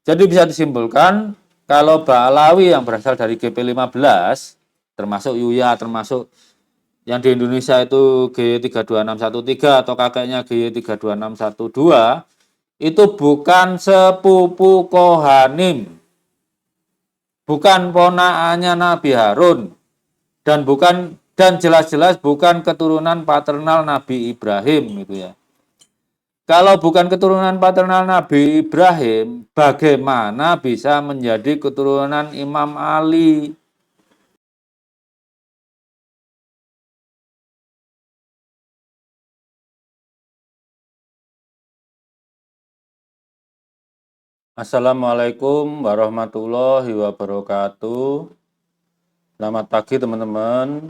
Jadi bisa disimpulkan kalau Ba'alawi yang berasal dari GP15 termasuk Yuya, termasuk yang di Indonesia itu G32613 atau kakeknya G32612 itu bukan sepupu Kohanim, bukan ponakannya Nabi Harun, dan jelas-jelas bukan keturunan paternal Nabi Ibrahim gitu ya. Kalau bukan keturunan paternal Nabi Ibrahim, bagaimana bisa menjadi keturunan Imam Ali? Assalamualaikum warahmatullahi wabarakatuh. Selamat pagi teman-teman.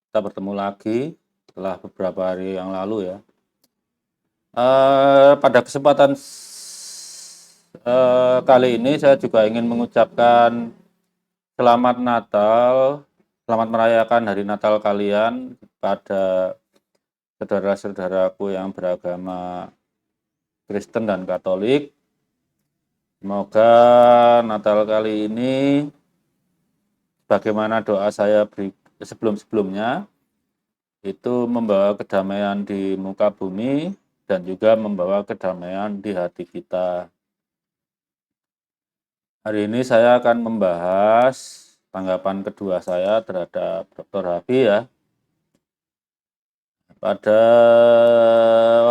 Kita bertemu lagi setelah beberapa hari yang lalu ya. Pada kesempatan kali ini saya juga ingin mengucapkan selamat Natal, selamat merayakan hari Natal kalian pada saudara-saudaraku yang beragama Kristen dan Katolik. Semoga Natal kali ini bagaimana doa saya sebelum-sebelumnya itu membawa kedamaian di muka bumi dan juga membawa kedamaian di hati kita. Hari ini saya akan membahas tanggapan kedua saya terhadap Dr. Hafi ya. Pada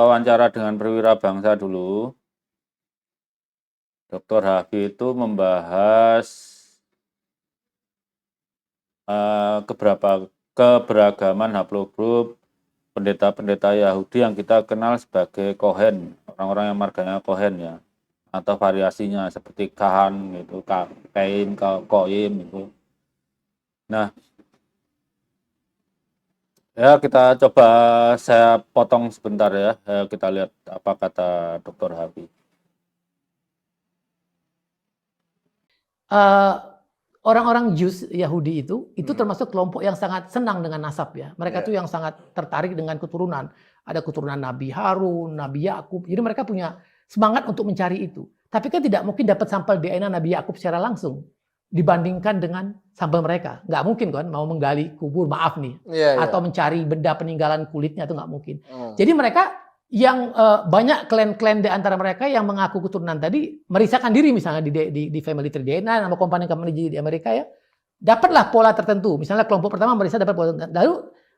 wawancara dengan Perwira Bangsa dulu, Dr. Hafi itu membahas keberagaman haplogrup pendeta-pendeta Yahudi yang kita kenal sebagai Kohen, orang-orang yang marganya Kohen ya, atau variasinya seperti Kahan gitu, Kain, Koim gitu. Nah, ya kita coba saya potong sebentar ya, kita lihat apa kata Dr. Hafi. Orang-orang Jews Yahudi itu termasuk kelompok yang sangat senang dengan nasab ya. Mereka tuh yang sangat tertarik dengan keturunan. Ada keturunan Nabi Harun, Nabi Yakub. Jadi mereka punya semangat untuk mencari itu. Tapi kan tidak mungkin dapat sampel DNA Nabi Yakub secara langsung dibandingkan dengan sampel mereka. Nggak mungkin kan mau menggali kubur, maaf nih, atau mencari benda peninggalan kulitnya itu nggak mungkin. Jadi mereka yang banyak klan-klan di antara mereka yang mengaku keturunan tadi merisahkan diri misalnya di family tree DNA, nama company di Amerika ya, dapatlah pola tertentu. Misalnya kelompok pertama merisah dapat pola tertentu. Lalu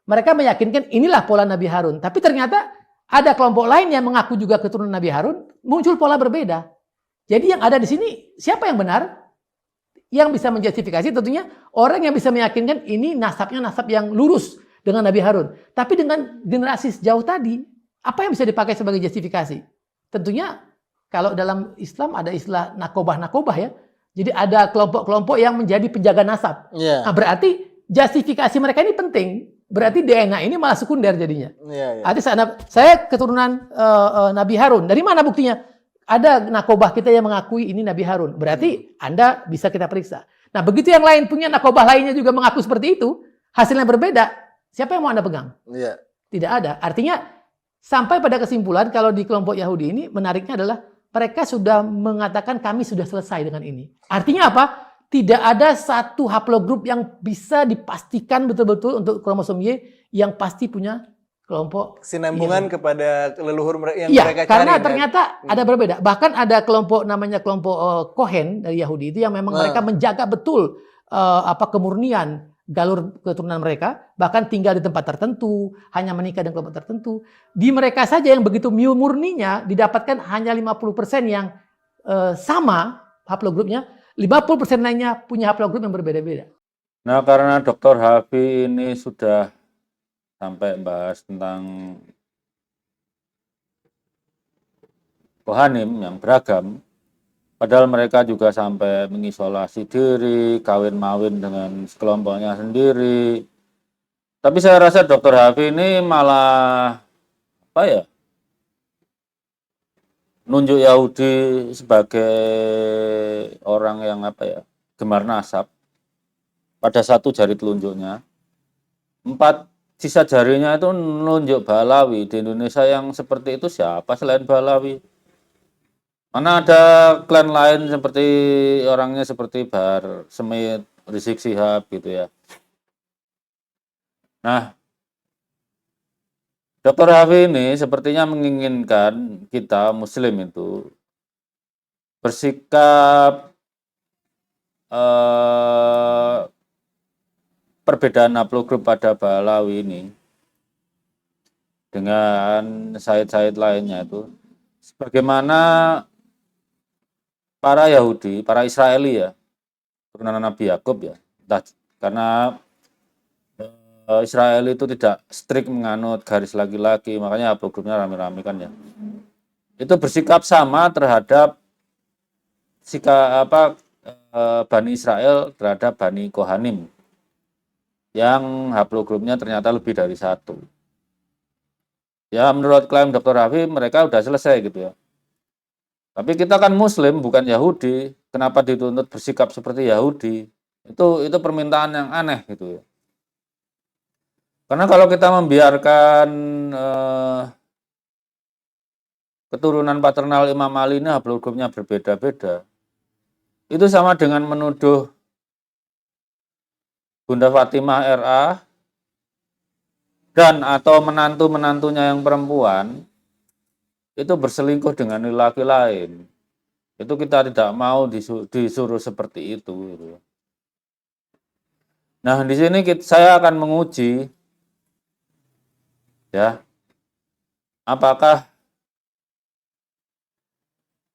mereka meyakinkan inilah pola Nabi Harun. Tapi ternyata ada kelompok lain yang mengaku juga keturunan Nabi Harun, muncul pola berbeda. Jadi yang ada di sini siapa yang benar? Yang bisa menjustifikasi tentunya orang yang bisa meyakinkan ini nasabnya nasab yang lurus dengan Nabi Harun. Tapi dengan generasi sejauh tadi, apa yang bisa dipakai sebagai justifikasi? Tentunya kalau dalam Islam ada istilah nakobah ya. Jadi ada kelompok-kelompok yang menjadi penjaga nasab. Nah, berarti justifikasi mereka ini penting. Berarti DNA ini malah sekunder jadinya. Artinya saya keturunan Nabi Harun. Dari mana buktinya? Ada nakobah kita yang mengakui ini Nabi Harun. Berarti Anda bisa kita periksa. Nah, begitu yang lain punya nakobah lainnya juga mengaku seperti itu, hasilnya berbeda. Siapa yang mau Anda pegang? Tidak ada. Artinya sampai pada kesimpulan kalau di kelompok Yahudi ini menariknya adalah mereka sudah mengatakan kami sudah selesai dengan ini. Artinya apa? Tidak ada satu haplogrup yang bisa dipastikan betul-betul untuk kromosom Y yang pasti punya kelompok kesinambungan kepada leluhur yang cari. mereka Karena ternyata ada berbeda. Bahkan ada kelompok namanya kelompok Kohen dari Yahudi itu yang memang mereka menjaga betul kemurnian galur keturunan mereka, bahkan tinggal di tempat tertentu, hanya menikah dengan kelompok tertentu. Di mereka saja yang begitu murninya didapatkan hanya 50% yang sama haplogrupnya, 50% lainnya punya haplogrup yang berbeda-beda. Nah, karena Dr. Hafi ini sudah sampai bahas tentang Kohanim yang beragam, padahal mereka juga sampai mengisolasi diri, kawin-mawin dengan sekelompoknya sendiri. Tapi saya rasa Dr. Hafi ini malah nunjuk Yahudi sebagai orang yang gemar nasab. Pada satu jari telunjuknya, 4 sisa jarinya itu nunjuk Ba'alawi. Di Indonesia yang seperti itu siapa selain Ba'alawi? Mana ada klan lain seperti orangnya seperti Bahar Smith, Rizik Syihab gitu ya. Nah, Dr. Hafi ini sepertinya menginginkan kita Muslim itu bersikap eh, perbedaan haplogrup pada Balawi ini dengan Said-Said lainnya itu sebagaimana para Yahudi, para Israeli ya, keturunan Nabi Yakub ya. Karena Israel itu tidak strikt menganut garis laki-laki, makanya haplogrupnya rame-rame kan ya. Itu bersikap sama terhadap Bani Israel terhadap Bani Kohanim yang haplogrupnya ternyata lebih dari satu. Ya menurut klaim Dr. Rafi mereka udah selesai gitu ya. Tapi kita kan Muslim bukan Yahudi, kenapa dituntut bersikap seperti Yahudi? Itu permintaan yang aneh gitu ya. Karena kalau kita membiarkan keturunan paternal Imam Ali ini haplogrupnya berbeda-beda, itu sama dengan menuduh Bunda Fatimah RA dan atau menantu-menantunya yang perempuan itu berselingkuh dengan laki lain. Itu kita tidak mau disuruh seperti itu. Gitu. Nah, di sini saya akan menguji ya, apakah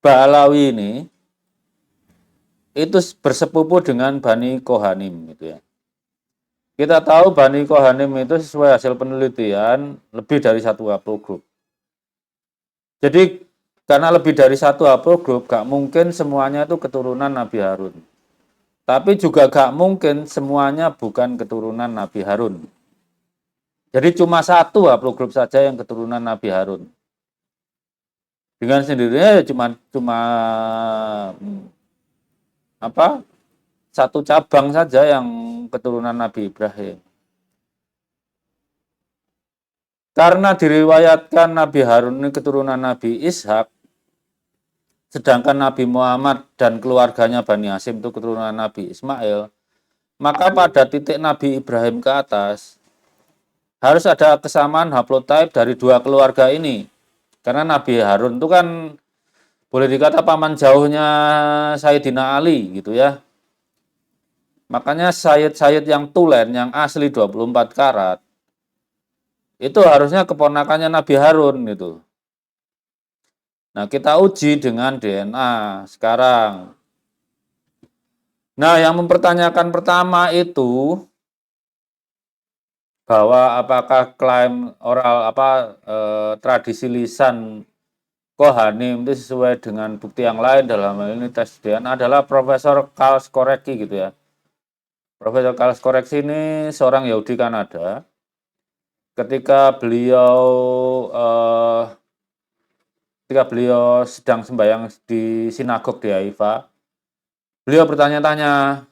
Ba'alawi ini itu bersepupu dengan Bani Kohanim gitu ya. Kita tahu Bani Kohanim itu sesuai hasil penelitian lebih dari satu haplogrup. Jadi karena lebih dari satu haplogrup, gak mungkin semuanya itu keturunan Nabi Harun. Tapi juga gak mungkin semuanya bukan keturunan Nabi Harun. Jadi cuma satu haplogrup saja yang keturunan Nabi Harun. Dengan sendirinya ya cuma satu cabang saja yang keturunan Nabi Ibrahim. Karena diriwayatkan Nabi Harun ini keturunan Nabi Ishak, sedangkan Nabi Muhammad dan keluarganya Bani Hasyim itu keturunan Nabi Ismail, maka pada titik Nabi Ibrahim ke atas harus ada kesamaan haplotype dari dua keluarga ini. Karena Nabi Harun itu kan boleh dikata paman jauhnya Sayyidina Ali gitu ya. Makanya Sayyid yang tulen, yang asli 24 karat, itu harusnya keponakannya Nabi Harun gitu. Nah, kita uji dengan DNA sekarang. Nah, yang mempertanyakan pertama itu bahwa apakah klaim oral tradisi lisan Kohanim itu sesuai dengan bukti yang lain dalam hal ini tes DNA adalah Profesor Karl Skorecki gitu ya. Profesor Karl Skorecki ini seorang Yahudi Kanada. Ketika beliau sedang sembahyang di sinagog di Haifa, beliau bertanya-tanya.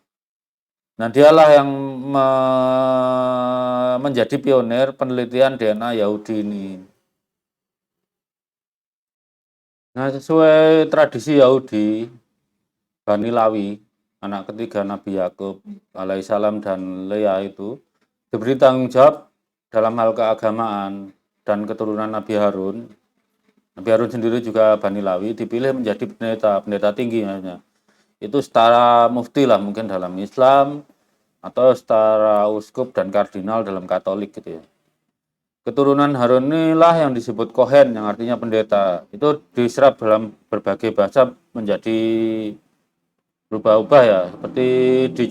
Nah, dialah yang menjadi pionir penelitian DNA Yahudi ini. Nah, sesuai tradisi Yahudi, Bani Lawi, anak ketiga Nabi Yakub alaihissalam dan Leah itu diberi tanggung jawab dalam hal keagamaan dan keturunan Nabi Harun. Nabi Harun sendiri juga Bani Lawi dipilih menjadi pendeta tinggi hanya. Itu setara mufti lah mungkin dalam Islam atau setara uskup dan kardinal dalam Katolik gitu ya. Keturunan Harun inilah yang disebut Kohen yang artinya pendeta. Itu diserap dalam berbagai bahasa menjadi berubah-ubah ya. Seperti di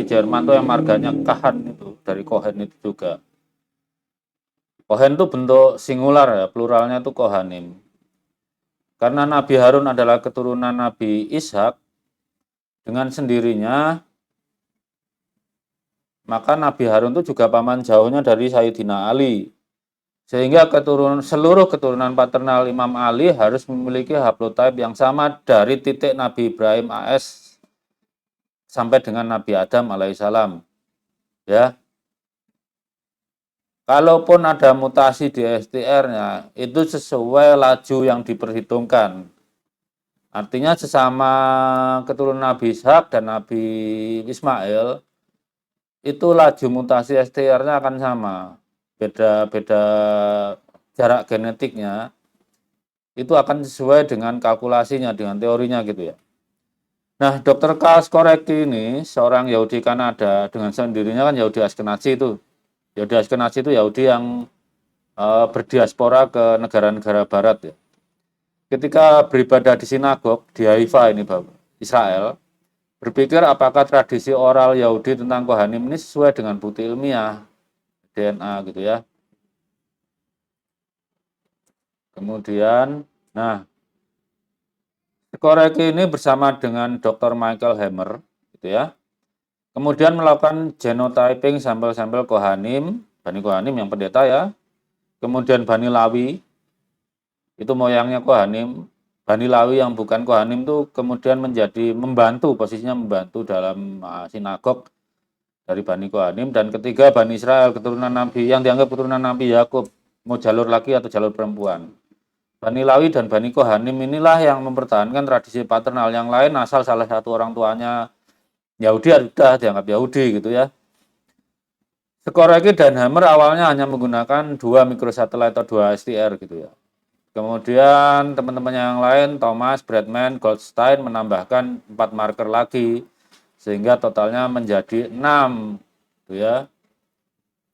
Jerman tuh yang marganya Kahan itu dari Kohen itu juga. Kohen itu bentuk singular ya, pluralnya itu Kohanim. Karena Nabi Harun adalah keturunan Nabi Ishak, dengan sendirinya maka Nabi Harun itu juga paman jauhnya dari Sayyidina Ali. Sehingga seluruh keturunan paternal Imam Ali harus memiliki haplotype yang sama dari titik Nabi Ibrahim AS sampai dengan Nabi Adam alaihissalam. Ya. Kalaupun ada mutasi di STR-nya, itu sesuai laju yang diperhitungkan. Artinya sesama keturunan Nabi Ishak dan Nabi Ismail itu laju mutasi STR-nya akan sama. Beda-beda jarak genetiknya itu akan sesuai dengan kalkulasinya, dengan teorinya gitu ya. Nah, Dr. Karl Skorecki ini seorang Yahudi Kanada dengan sendirinya kan Yahudi Ashkenazi itu. Yahudi Ashkenazi itu Yahudi yang berdiaspora ke negara-negara barat ya. Ketika beribadah di sinagog di Haifa ini Bapak, Israel, berpikir apakah tradisi oral Yahudi tentang Kohanim ini sesuai dengan bukti ilmiah DNA gitu ya. Kemudian, nah, Skorecki ini bersama dengan Dr. Michael Hammer gitu ya. Kemudian melakukan genotyping sampel-sampel Kohanim, Bani Kohanim yang pendeta ya. Kemudian Bani Lawi, itu moyangnya Kohanim. Bani Lawi yang bukan Kohanim itu kemudian membantu, posisinya membantu dalam sinagog dari Bani Kohanim. Dan ketiga Bani Israel, keturunan Nabi, yang dianggap keturunan Nabi Yakub, mau jalur laki atau jalur perempuan. Bani Lawi dan Bani Kohanim inilah yang mempertahankan tradisi paternal, yang lain asal salah satu orang tuanya Yahudi sudah dianggap Yahudi gitu ya. Skorecki dan Hammer awalnya hanya menggunakan 2 mikrosatelit atau 2 STR gitu ya. Kemudian teman-teman yang lain, Thomas, Bradman, Goldstein menambahkan 4 marker lagi sehingga totalnya menjadi 6 gitu ya.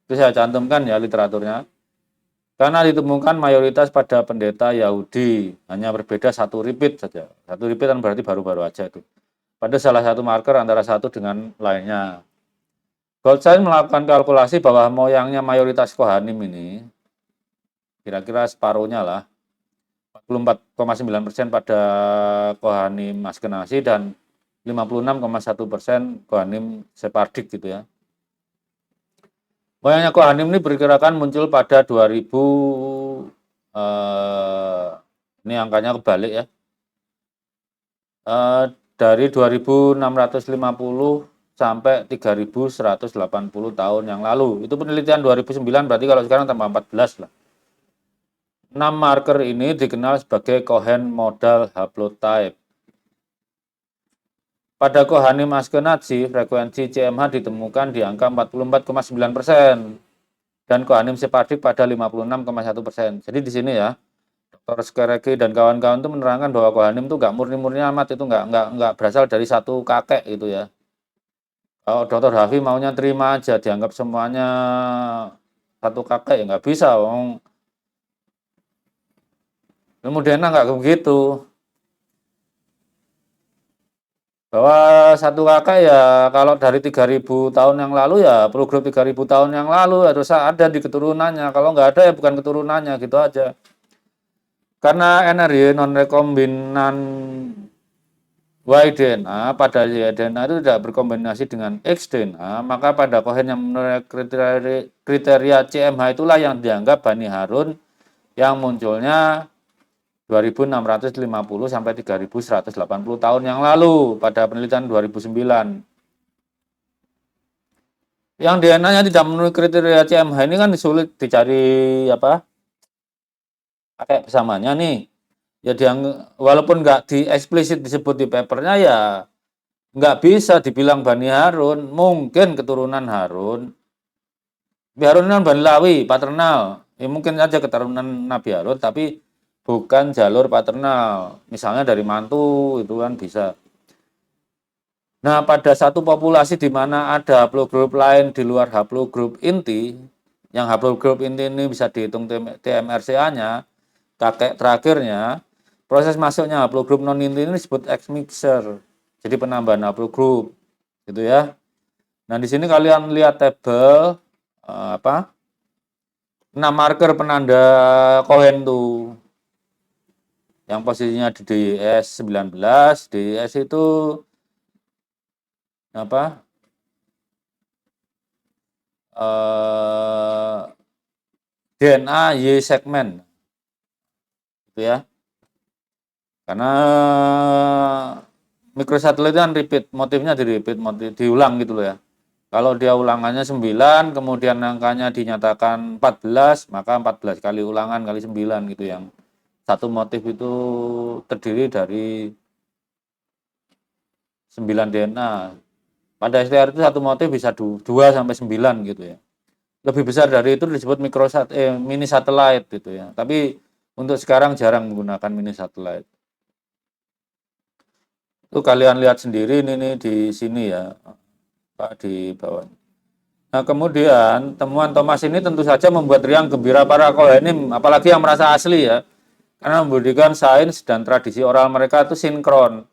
Itu saya cantumkan ya literaturnya. Karena ditemukan mayoritas pada pendeta Yahudi, hanya berbeda 1 repeat saja. 1 repeat kan berarti baru-baru aja itu. Pada salah satu marker antara satu dengan lainnya. Goldstein melakukan kalkulasi bahwa moyangnya mayoritas Kohanim ini, kira-kira separuhnya lah, 44,9% pada Kohanim Ashkenazi dan 56,1% Kohanim Sephardic gitu ya. Moyangnya Kohanim ini diperkirakan muncul pada 2000, ini angkanya kebalik ya, dari 2650 sampai 3180 tahun yang lalu. Itu penelitian 2009, berarti kalau sekarang tambah 14 lah. 6 marker ini dikenal sebagai Cohen modal haplotype. Pada Kohanim Ashkenazi, frekuensi CMH ditemukan di angka 44,9% dan Kohanim Sephardic pada 56,1%. Jadi di sini ya, Dr. Skorecki dan kawan-kawan itu menerangkan bahwa Kohanim itu nggak murni-murni amat, itu nggak berasal dari satu kakek itu ya. Kalau Dr. Hafi maunya terima aja, dianggap semuanya satu kakek ya nggak bisa. Kemudian nggak begitu. Bahwa satu kakak ya kalau dari 3000 tahun yang lalu ya progres 3000 tahun yang lalu harus ada di keturunannya. Kalau nggak ada ya bukan keturunannya gitu aja. Karena NRY non rekombinan Y-DNA pada Y-DNA itu tidak berkombinasi dengan X-DNA, maka pada Cohen yang memenuhi kriteria CMH itulah yang dianggap Bani Harun yang munculnya 2650 sampai 3180 tahun yang lalu pada penelitian 2009. Yang DNA-nya tidak memenuhi kriteria CMH ini kan sulit dicari kakek bersamanya nih. Ya walaupun nggak eksplisit disebut di papernya ya nggak bisa dibilang Bani Harun, mungkin keturunan Harun. Harun kan Bani Lawi, paternal. Ya mungkin saja keturunan Nabi Harun, tapi bukan jalur paternal, misalnya dari mantu itu kan bisa. Nah, pada satu populasi di mana ada haplogrup lain di luar haplogrup inti, yang haplogrup inti ini bisa dihitung TMRCA-nya, kakek terakhirnya, proses masuknya haplogrup non inti ini disebut X-mixer, jadi penambahan haplogrup, gitu ya. Nah, di sini kalian lihat tabel 6 marker penanda Cohen tuh. Yang posisinya di DYS 19, DYS itu DNA Y segmen gitu ya. Karena mikrosatelit kan repeat, motifnya diulang gitu loh ya. Kalau dia ulangannya 9, kemudian angkanya dinyatakan 14, maka 14 kali ulangan kali 9 gitu yang satu motif itu terdiri dari 9 DNA. Pada STR itu satu motif bisa 2 sampai 9 gitu ya. Lebih besar dari itu disebut mini satelit gitu ya. Tapi untuk sekarang jarang menggunakan mini satelit. Itu kalian lihat sendiri ini nih di sini ya, Pak, di bawah. Nah, kemudian temuan Thomas ini tentu saja membuat riang gembira para Kohanim, apalagi yang merasa asli ya, karena membuktikan sains dan tradisi oral mereka itu sinkron.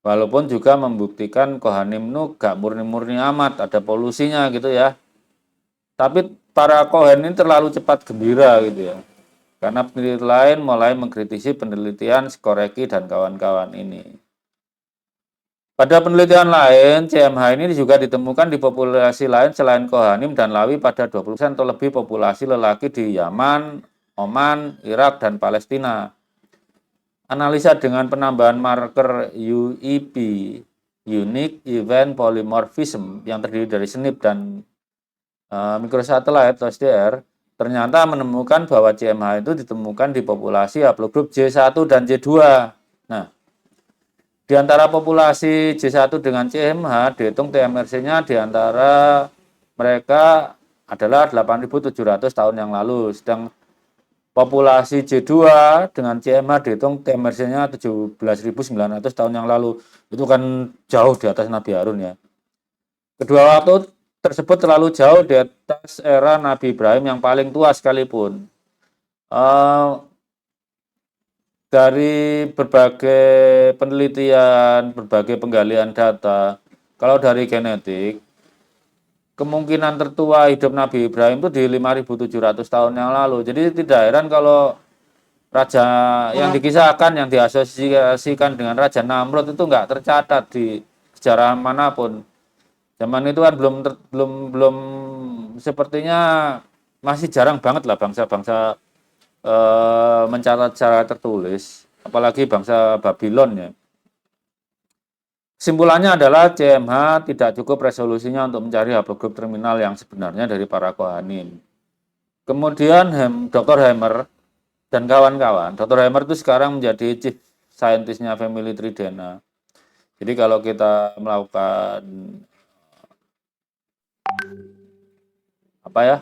Walaupun juga membuktikan Kohanim itu gak murni-murni amat, ada polusinya gitu ya. Tapi para Kohen ini terlalu cepat gembira gitu ya. Karena peneliti lain mulai mengkritisi penelitian Skoreki dan kawan-kawan ini. Pada penelitian lain, CMH ini juga ditemukan di populasi lain selain Kohanim dan Lawi pada 20% atau lebih populasi lelaki di Yaman, Oman, Irak, dan Palestina. Analisa dengan penambahan marker UEP, Unique Event Polymorphism, yang terdiri dari SNP dan mikrosatelit atau SDR, ternyata menemukan bahwa CMH itu ditemukan di populasi haplogrup J1 dan J2. Nah, di antara populasi J1 dengan CMH, dihitung TMRC-nya di antara mereka adalah 8.700 tahun yang lalu. Sedang populasi J2 dengan CMH dihitung TMRC-nya 17.900 tahun yang lalu. Itu kan jauh di atas Nabi Harun ya. Kedua waktu tersebut terlalu jauh di atas era Nabi Ibrahim yang paling tua sekalipun. Dari berbagai penelitian, berbagai penggalian data, kalau dari genetik, kemungkinan tertua hidup Nabi Ibrahim itu di 5.700 tahun yang lalu. Jadi tidak heran kalau raja yang dikisahkan, yang diasosiasikan dengan Raja Namrud itu nggak tercatat di sejarah manapun. Zaman itu kan belum sepertinya masih jarang banget lah bangsa-bangsa mencatat secara tertulis, apalagi bangsa Babylon ya. Kesimpulannya adalah CMH tidak cukup resolusinya untuk mencari haplogrup terminal yang sebenarnya dari para Kohanim. Kemudian Dr. Hammer dan kawan-kawan, Dr. Hammer itu sekarang menjadi chief scientist-nya Family Tree DNA. Jadi kalau kita melakukan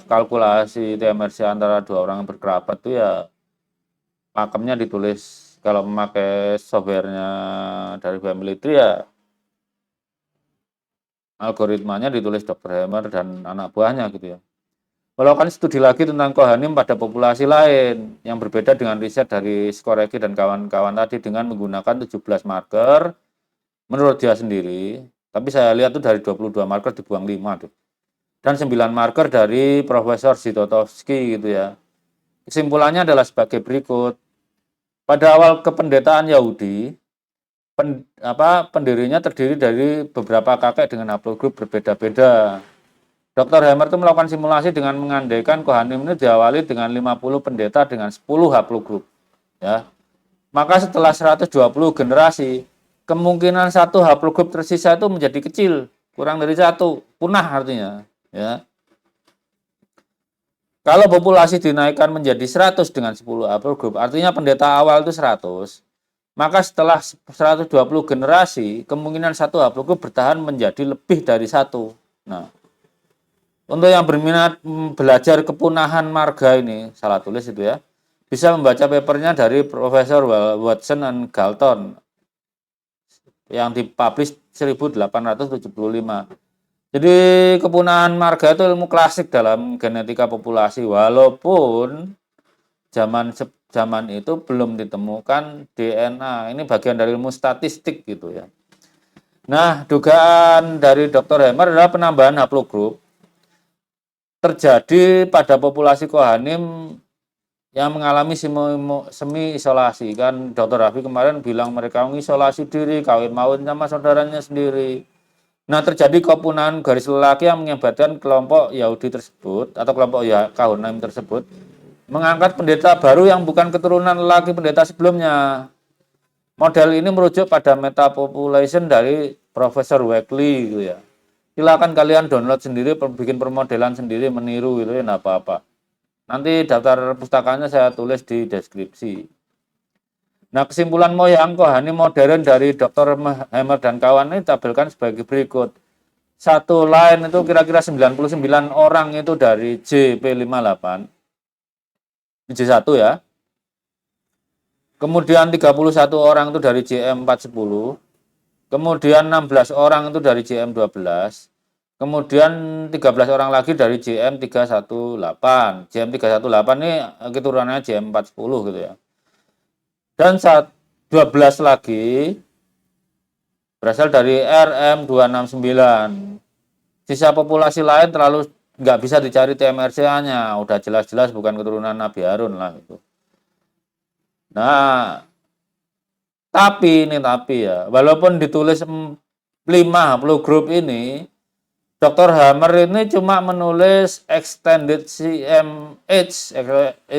kalkulasi TMRC antara dua orang yang berkerabat itu ya pakemnya ditulis, kalau memakai softwarenya dari Family Tree ya algoritmanya ditulis Dr. Hammer dan anak buahnya gitu ya. Melakukan studi lagi tentang Kohanim pada populasi lain yang berbeda dengan riset dari Skoreki dan kawan-kawan tadi dengan menggunakan 17 marker menurut dia sendiri. Tapi saya lihat tuh dari 22 marker dibuang 5 tuh. Dan 9 marker dari Profesor Zitotowski gitu ya. Kesimpulannya adalah sebagai berikut. Pada awal kependetaan Yahudi, pendirinya terdiri dari beberapa kakek dengan haplogrup berbeda-beda. Dr. Hammer itu melakukan simulasi dengan mengandaikan Kohanim ini diawali dengan 50 pendeta dengan 10 haplogrup. Ya. Maka setelah 120 generasi, kemungkinan satu haplogrup tersisa itu menjadi kecil, kurang dari satu, punah artinya. Ya. Kalau populasi dinaikkan menjadi 100 dengan 10 haplogrup, artinya pendeta awal itu 100, maka setelah 120 generasi, kemungkinan satu haplogrup bertahan menjadi lebih dari satu. Nah, untuk yang berminat belajar kepunahan marga ini, salah tulis itu ya, bisa membaca papernya dari Profesor Watson dan Galton yang dipublish 1875. Jadi kepunahan marga itu ilmu klasik dalam genetika populasi, walaupun zaman itu belum ditemukan DNA. Ini bagian dari ilmu statistik gitu ya. Nah, dugaan dari Dr. Hammer adalah penambahan haplogrup terjadi pada populasi Kohanim yang mengalami semi isolasi. Kan Dr. Raffi kemarin bilang mereka mengisolasi diri, kawin-mawin sama saudaranya sendiri. Nah, terjadi kepunahan garis lelaki yang mengakibatkan kelompok Yahudi tersebut atau kelompok Kohanim tersebut mengangkat pendeta baru yang bukan keturunan lelaki pendeta sebelumnya. Model ini merujuk pada metapopulation dari Profesor Wegley gitu ya. Silakan kalian download sendiri, bikin permodelan sendiri, meniru gitu ya, enggak apa-apa. Nanti daftar pustakanya saya tulis di deskripsi. Nah, kesimpulan moyang Kohanim modern dari Dr. Hammer dan kawan ini tabelkan sebagai berikut. Satu line itu kira-kira 99 orang itu dari JP58, J1 ya. Kemudian 31 orang itu dari JM410. Kemudian 16 orang itu dari JM12. Kemudian 13 orang lagi dari JM318. JM318 ini keturunannya JM410 gitu ya. Dan 12 lagi berasal dari RM269. Sisa populasi lain terlalu nggak bisa dicari TMRCA-nya. Udah jelas-jelas bukan keturunan Nabi Harun lah itu. Nah, tapi ya, walaupun ditulis 5 grup ini, Dr. Hammer ini cuma menulis extended CMH,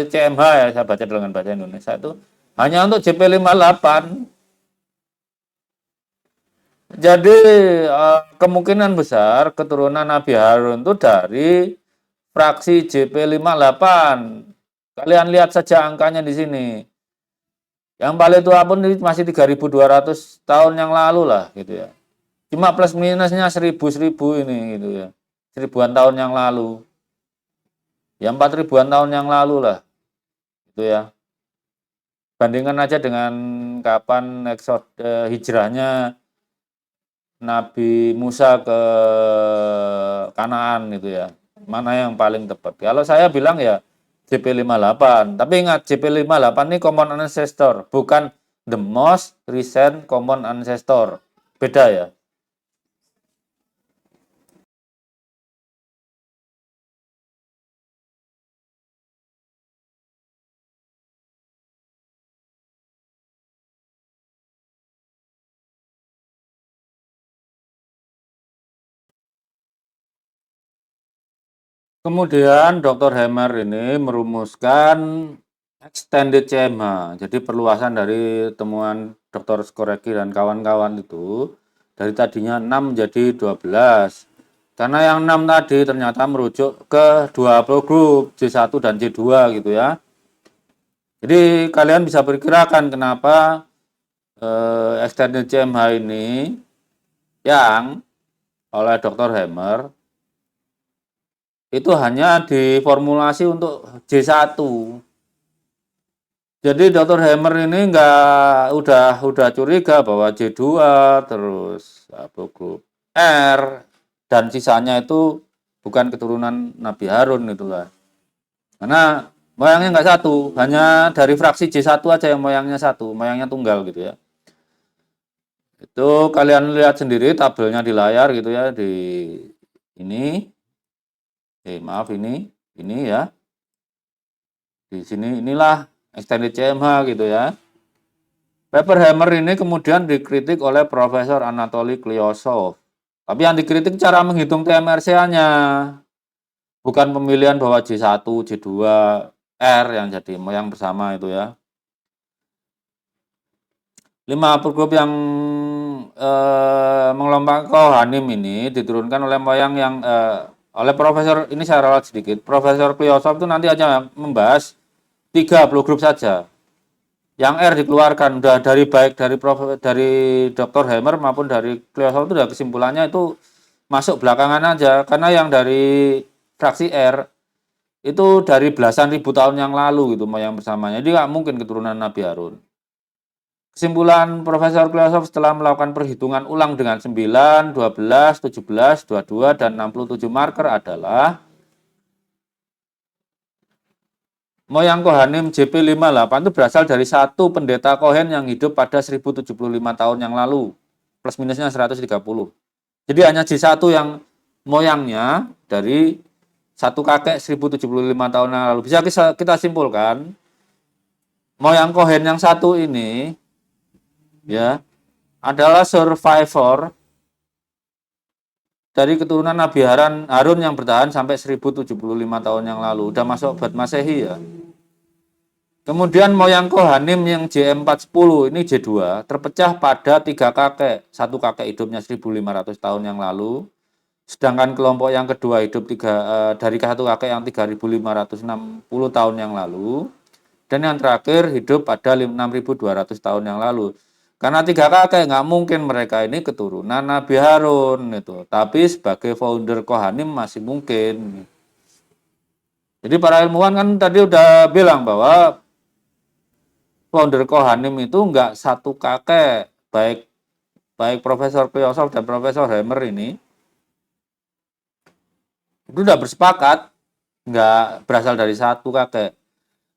CMH ya, saya baca dengan bahasa Indonesia itu hanya untuk JP58. Jadi kemungkinan besar keturunan Nabi Harun itu dari fraksi JP58. Kalian lihat saja angkanya di sini. Yang paling tua pun masih 3.200 tahun yang lalu lah gitu ya. Cuma plus minusnya 1.000 ini gitu ya. 1000-an tahun yang lalu. Ya 4.000-an tahun yang lalu lah. Gitu ya. Bandingkan aja dengan kapan hijrahnya Nabi Musa ke Kanaan gitu ya. Mana yang paling tepat? Kalau saya bilang ya JP58. Tapi ingat JP58 ini common ancestor, bukan the most recent common ancestor. Beda ya. Kemudian Dr. Hammer ini merumuskan extended CMH. Jadi perluasan dari temuan Dr. Skoreki dan kawan-kawan itu dari tadinya 6 menjadi 12. Karena yang 6 tadi ternyata merujuk ke 20 grup J1 dan J2 gitu ya. Jadi kalian bisa perkirakan kenapa extended CMH ini yang oleh Dr. Hammer itu hanya diformulasi untuk J1. Jadi Dr. Hammer ini udah curiga bahwa J2 terus grup R dan sisanya itu bukan keturunan Nabi Harun itulah. Karena moyangnya nggak satu, hanya dari fraksi J1 aja yang moyangnya satu, moyangnya tunggal gitu ya. Itu kalian lihat sendiri tabelnya di layar gitu ya, di ini. Maaf ini ya. Di sini inilah extended CMH gitu ya. Paper Hammer ini kemudian dikritik oleh Profesor Anatoly Klyosov. Tapi yang dikritik cara menghitung TMRCA-nya. Bukan pemilihan bahwa J1, J2, R yang jadi moyang bersama itu ya. 5 grup yang mengelompokkan Kohanim ini diturunkan oleh moyang yang oleh Profesor, ini saya ralat sedikit, Profesor Klyosov itu nanti hanya membahas 30 grup saja. Yang R dikeluarkan, udah dari baik dari Dr. Hammer maupun dari Klyosov itu udah kesimpulannya itu masuk belakangan aja. Karena yang dari fraksi R itu dari belasan ribu tahun yang lalu gitu moyang bersamanya. Jadi nggak mungkin keturunan Nabi Harun. Kesimpulan Profesor Klyosov setelah melakukan perhitungan ulang dengan 9, 12, 17, 22, dan 67 marker adalah moyang Kohanim JP58 itu berasal dari satu pendeta Kohen yang hidup pada 1075 tahun yang lalu. Plus minusnya 130. Jadi hanya J1 yang moyangnya dari satu kakek 1075 tahun yang lalu. Bisa kita simpulkan, moyang Kohen yang satu ini ya adalah survivor dari keturunan Nabi Harun yang bertahan sampai 1075 tahun yang lalu. Udah masuk abad Masehi ya. Kemudian moyang Kohanim yang JM410 ini J2 terpecah pada 3 kakek. Satu kakek hidupnya 1500 tahun yang lalu. Sedangkan kelompok yang kedua hidup dari satu kakek yang 3560 tahun yang lalu. Dan yang terakhir hidup pada 6.200 tahun yang lalu. Karena 3 kakek nggak mungkin mereka ini keturunan Nabi Harun itu. Tapi sebagai founder Kohanim masih mungkin. Jadi para ilmuwan kan tadi udah bilang bahwa founder Kohanim itu nggak satu kakek. Baik Profesor Piosov dan Profesor Hammer ini itu udah bersepakat nggak berasal dari satu kakek.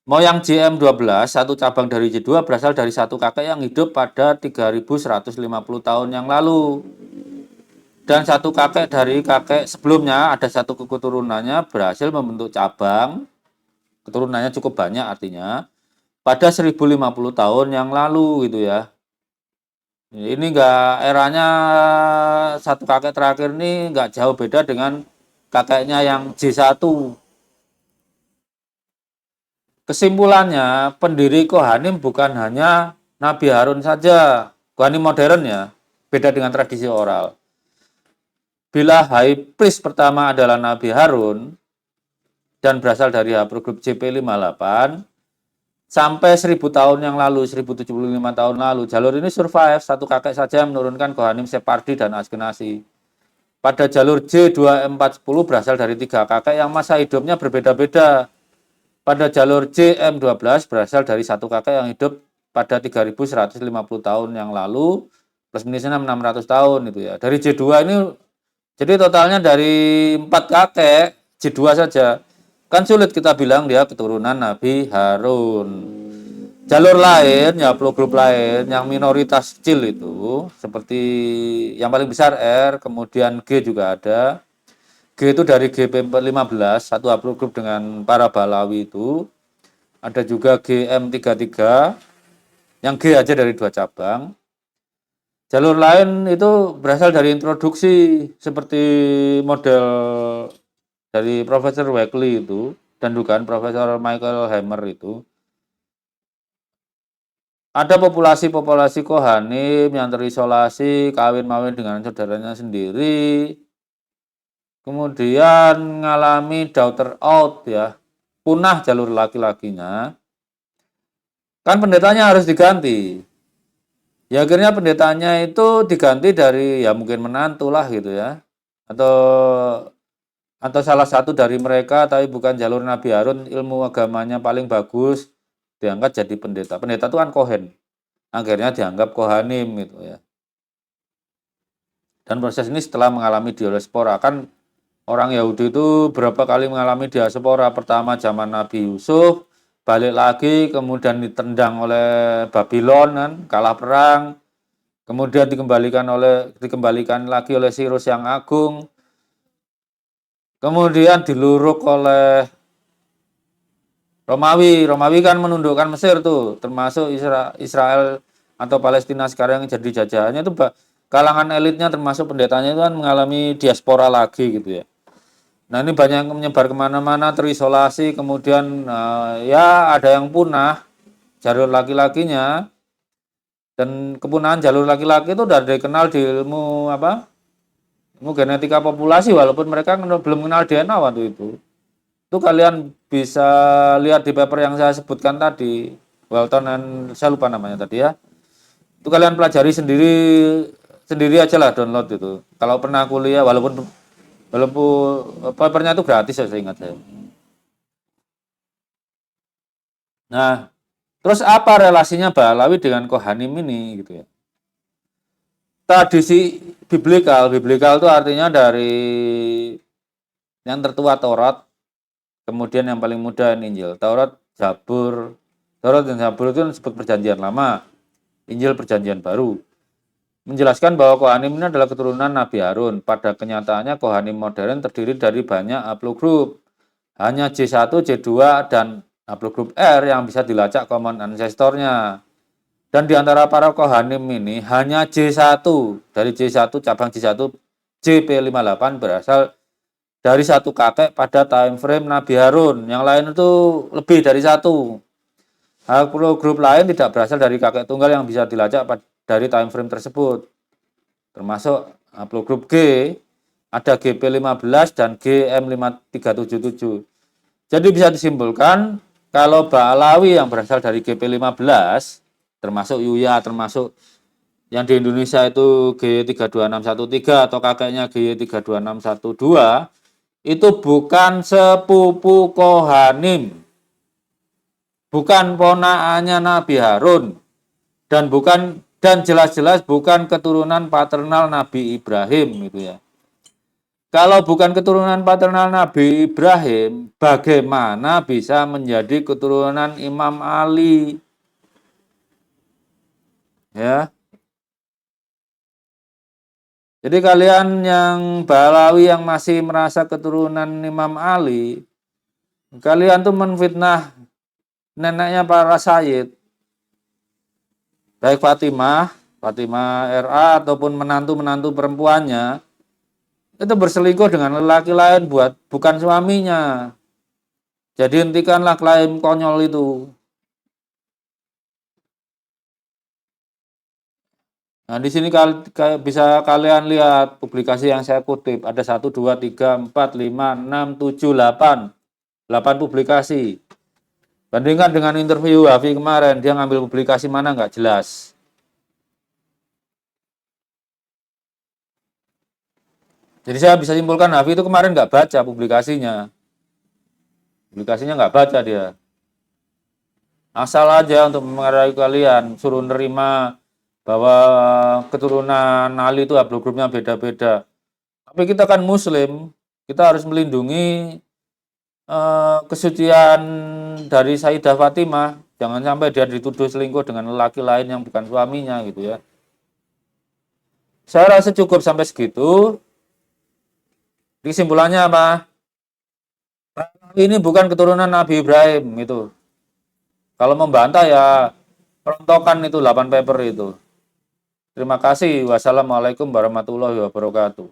Mau yang JM12, satu cabang dari J2 berasal dari satu kakek yang hidup pada 3.150 tahun yang lalu. Dan satu kakek dari kakek sebelumnya, ada satu keturunannya berhasil membentuk cabang. Keturunannya cukup banyak artinya. Pada 1050 tahun yang lalu gitu ya. Ini enggak, eranya satu kakek terakhir ini enggak jauh beda dengan kakeknya yang J1. Kesimpulannya, pendiri Kohanim bukan hanya Nabi Harun saja. Kohanim modern ya, beda dengan tradisi oral. Bila high priest pertama adalah Nabi Harun dan berasal dari haplogrup JP58, sampai 1000 tahun yang lalu, 1075 tahun lalu, jalur ini survive, satu kakek saja menurunkan Kohanim Sephardi dan Askenazi. Pada jalur J2M410 berasal dari 3 kakek yang masa hidupnya berbeda-beda. Pada jalur JM12 berasal dari satu kakek yang hidup pada 3.150 tahun yang lalu, plus minus 600 tahun itu ya. Dari J2 ini, jadi totalnya dari 4 kakek, J2 saja. Kan sulit kita bilang dia keturunan Nabi Harun. Jalur lain, ya haplogrup lain, yang minoritas kecil itu, seperti yang paling besar R, kemudian G juga ada. G itu dari GP15, satu haplogrup dengan para Balawi itu. Ada juga GM33, yang G aja dari 2 cabang. Jalur lain itu berasal dari introduksi, seperti model dari Profesor Wekley itu, dan dugaan Profesor Michael Hammer itu. Ada populasi-populasi Kohanim yang terisolasi, kawin-mawin dengan saudaranya sendiri, kemudian mengalami daughter out ya, punah jalur laki-lakinya, kan pendetanya harus diganti. Ya akhirnya pendetanya itu diganti dari ya mungkin menantu lah gitu ya, atau salah satu dari mereka tapi bukan jalur Nabi Harun, ilmu agamanya paling bagus, diangkat jadi pendeta. Pendeta itu kan Kohen, akhirnya dianggap Kohanim gitu ya. Dan proses ini setelah mengalami diaspora, kan orang Yahudi itu berapa kali mengalami diaspora. Pertama zaman Nabi Yusuf, balik lagi, kemudian ditendang oleh Babylon, kan, kalah perang, kemudian dikembalikan lagi oleh Sirus yang agung, kemudian diluruk oleh Romawi. Romawi kan menundukkan Mesir tuh, termasuk Israel atau Palestina sekarang yang jadi jajahannya itu kalangan elitnya termasuk pendetanya itu kan mengalami diaspora lagi gitu ya. Nah ini banyak yang menyebar kemana-mana, terisolasi, kemudian ya ada yang punah jalur laki-lakinya, dan kepunahan jalur laki-laki itu udah dikenal di ilmu apa? Ilmu genetika populasi, walaupun mereka belum kenal DNA waktu itu. Itu kalian bisa lihat di paper yang saya sebutkan tadi, Walton dan saya lupa namanya tadi ya. Itu kalian pelajari sendiri aja lah, download itu. Kalau pernah kuliah, walaupun papernya itu gratis ya, saya ingat saya. Nah, terus apa relasinya Balawi dengan Kohanim ini gitu ya? Tradisi biblikal itu artinya dari yang tertua Taurat, kemudian yang paling muda Injil. Taurat dan Zabur itu disebut perjanjian lama, Injil perjanjian baru. Menjelaskan bahwa Kohanim ini adalah keturunan Nabi Harun. Pada kenyataannya Kohanim modern terdiri dari banyak haplogrup. Hanya J1, J2, dan haplogrup R yang bisa dilacak common ancestor-nya. Dan di antara para Kohanim ini hanya J1, dari J1 cabang J1 JP58 berasal dari satu kakek pada time frame Nabi Harun. Yang lain itu lebih dari satu. Haplogrup lain tidak berasal dari kakek tunggal yang bisa dilacak dari time frame tersebut. Termasuk haplogrup G, ada GP15 dan GM5377. Jadi bisa disimpulkan Kalau Ba'alawi yang berasal dari GP15, termasuk Yuya, termasuk yang di Indonesia itu G32613 atau kakeknya G32612, itu bukan sepupu Kohanim, bukan ponakannya Nabi Harun, dan jelas-jelas bukan keturunan paternal Nabi Ibrahim gitu ya. Kalau bukan keturunan paternal Nabi Ibrahim, bagaimana bisa menjadi keturunan Imam Ali? Ya. Jadi kalian yang Balawi yang masih merasa keturunan Imam Ali, kalian tuh menfitnah neneknya para sayyid. Baik Fatimah RA ataupun menantu-menantu perempuannya itu berselingkuh dengan lelaki lain bukan suaminya. Jadi hentikanlah klaim konyol itu. Nah, di sini bisa kalian lihat publikasi yang saya kutip. Ada 1, 2, 3, 4, 5, 6, 7, 8. 8 publikasi. Bandingkan dengan interview Hafi kemarin, dia ngambil publikasi mana nggak jelas. Jadi saya bisa simpulkan Hafi itu kemarin nggak baca publikasinya. Publikasinya nggak baca dia. Asal aja untuk mengarai kalian, suruh nerima bahwa keturunan Ali itu haplogrupnya beda-beda. Tapi kita kan muslim, kita harus melindungi kesucian dari Sayyidah Fatimah. Jangan sampai dia dituduh selingkuh dengan lelaki lain yang bukan suaminya gitu ya. Saya rasa cukup sampai segitu. Kesimpulannya apa? Ini bukan keturunan Nabi Ibrahim itu. Kalau membantah ya perontokan itu 8 paper itu. Terima kasih. Wassalamualaikum warahmatullahi wabarakatuh.